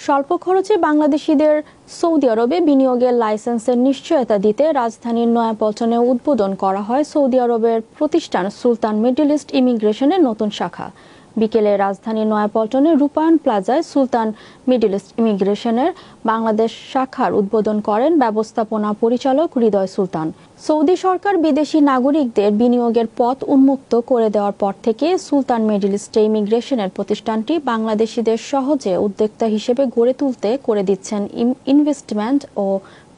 স্বল্প খরচে বাংলাদেশিদের সৌদি আরবে বিনিয়োগের লাইসেন্সের নিশ্চয়তা দিতে রাজধানীর নয়াপল্টনে উদ্বোধন করা হয় সৌদি আরবের প্রতিষ্ঠান সুলতান মিডল ইস্ট ইমিগ্রেশনের নতুন শাখা। বিকেলে রাজধানীর নয়াপল্টনে রূপায়ণ প্লাজায় সুলতান মিডল ইস্ট ইমিগ্রেশনের বাংলাদেশ শাখার উদ্বোধন করেন ব্যবস্থাপনা পরিচালক হৃদয় সুলতান। সৌদি সরকার বিদেশি নাগরিকদের বিনিয়োগের পথ উন্মুক্ত করে দেওয়ার পর থেকে সুলতান মিডল ইস্টে ইমিগ্রেশনের প্রতিষ্ঠানটি বাংলাদেশিদের সহজে উদ্যোক্তা হিসেবে গড়ে তুলতে করে দিচ্ছেন ইনভেস্টমেন্ট ও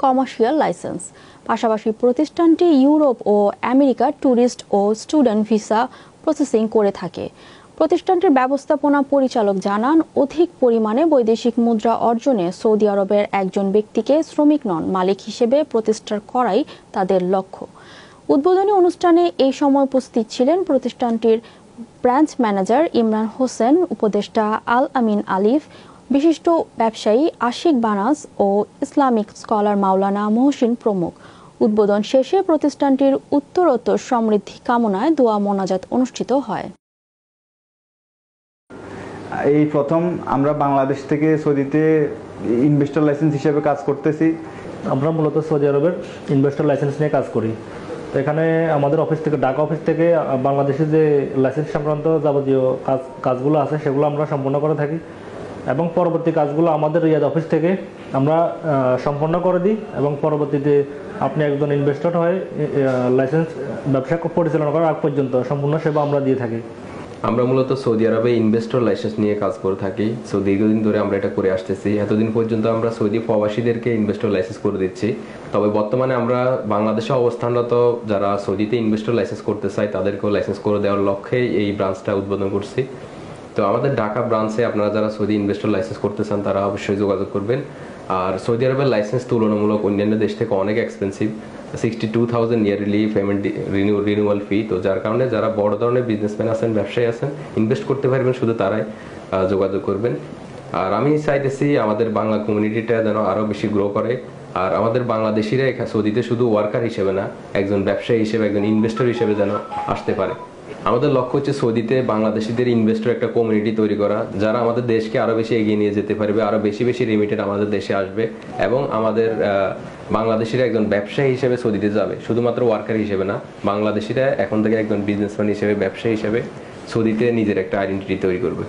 কমার্শিয়াল লাইসেন্স। পাশাপাশি প্রতিষ্ঠানটি ইউরোপ ও আমেরিকার ট্যুরিস্ট ও স্টুডেন্ট ভিসা প্রসেসিং করে থাকে। প্রতিষ্ঠানটির ব্যবস্থাপনা পরিচালক জানান, অধিক পরিমাণে বৈদেশিক মুদ্রা অর্জনে সৌদি আরবের একজন ব্যক্তিকে শ্রমিক নন মালিক হিসেবে প্রতিষ্ঠা করাই তাদের লক্ষ্য। উদ্বোধনী অনুষ্ঠানে এই সময় উপস্থিত ছিলেন প্রতিষ্ঠানটির ব্রাঞ্চ ম্যানেজার ইমরান হোসেন, উপদেষ্টা আল আমিন আলিফ, বিশিষ্ট ব্যবসায়ী আশিক বানাস ও ইসলামিক স্কলার মাওলানা মহসিন প্রমুখ। উদ্বোধন শেষে প্রতিষ্ঠানটির উত্তরোত্তর সমৃদ্ধি কামনায় দোয়া মোনাজাত অনুষ্ঠিত হয়। এই প্রথম আমরা বাংলাদেশ থেকে সৌদিতে ইনভেস্টর লাইসেন্স হিসেবে কাজ করতেছি। আমরা মূলত সৌদি আরবের ইনভেস্টর লাইসেন্স নিয়ে কাজ করি। তো এখানে আমাদের অফিস থেকে, ঢাকা অফিস থেকে বাংলাদেশের যে লাইসেন্স সংক্রান্ত যাবতীয় কাজগুলো আছে সেগুলো আমরা সম্পন্ন করে থাকি এবং পরবর্তী কাজগুলো আমাদের রিয়াদ অফিস থেকে আমরা সম্পন্ন করে দিই এবং পরবর্তীতে আপনি একজন ইনভেস্টর হয়ে লাইসেন্স ব্যবসা পরিচালনা করার আগ পর্যন্ত সম্পূর্ণ সেবা আমরা দিয়ে থাকি। আমরা মূলত সৌদি আরবে ইনভেস্টর লাইসেন্স নিয়ে কাজ করে থাকি। সো দীর্ঘদিন ধরে আমরা এটা করে আসতেছি। এতদিন পর্যন্ত আমরা সৌদি প্রবাসীদেরকে ইনভেস্টর লাইসেন্স করে দিচ্ছি। তবে বর্তমানে আমরা বাংলাদেশে অবস্থানরত যারা সৌদিতে ইনভেস্টর লাইসেন্স করতে চায় তাদেরকেও লাইসেন্স করে দেওয়ার লক্ষ্যে এই ব্রাঞ্চটা উদ্বোধন করছি। তো আমাদের ঢাকা ব্রাঞ্চে আপনারা যারা সৌদি ইনভেস্টর লাইসেন্স করতে চান তারা অবশ্যই যোগাযোগ করবেন। আর সৌদি আরবের লাইসেন্স তুলনামূলক অন্যান্য দেশ থেকে অনেক expensive, 62,000 yearly payment renewal fee. তো যার কারণে যারা বড় ধরনের বিজনেসম্যান আছেন, ব্যবসায়ী আছেন, ইনভেস্ট করতে পারবেন শুধু তারাই যোগাযোগ করবেন। আর আমি চাইতেছি আমাদের বাংলা কমিউনিটিটা যেন আরও বেশি গ্রো করে। আর আমাদের বাংলাদেশিরা সৌদিতে শুধু ওয়ার্কার হিসেবে না, একজন ব্যবসায়ী হিসেবে, একজন ইনভেস্টর হিসেবে যেন আসতে পারে। আমাদের লক্ষ্য হচ্ছে সৌদিতে বাংলাদেশিদের ইনভেস্টর একটা কমিউনিটি তৈরি করা, যারা আমাদের দেশকে আরো বেশি এগিয়ে নিয়ে যেতে পারবে, আরো বেশি বেশি রিমিটেড আমাদের দেশে আসবে এবং আমাদের বাংলাদেশিরা একজন ব্যবসায়ী হিসেবে সৌদিতে যাবে, শুধুমাত্র ওয়ার্কার হিসেবে না। বাংলাদেশিরা এখন থেকে একজন বিজনেসম্যান হিসেবে, ব্যবসায়ী হিসেবে সৌদিতে নিজের একটা আইডেন্টিটি তৈরি করবে।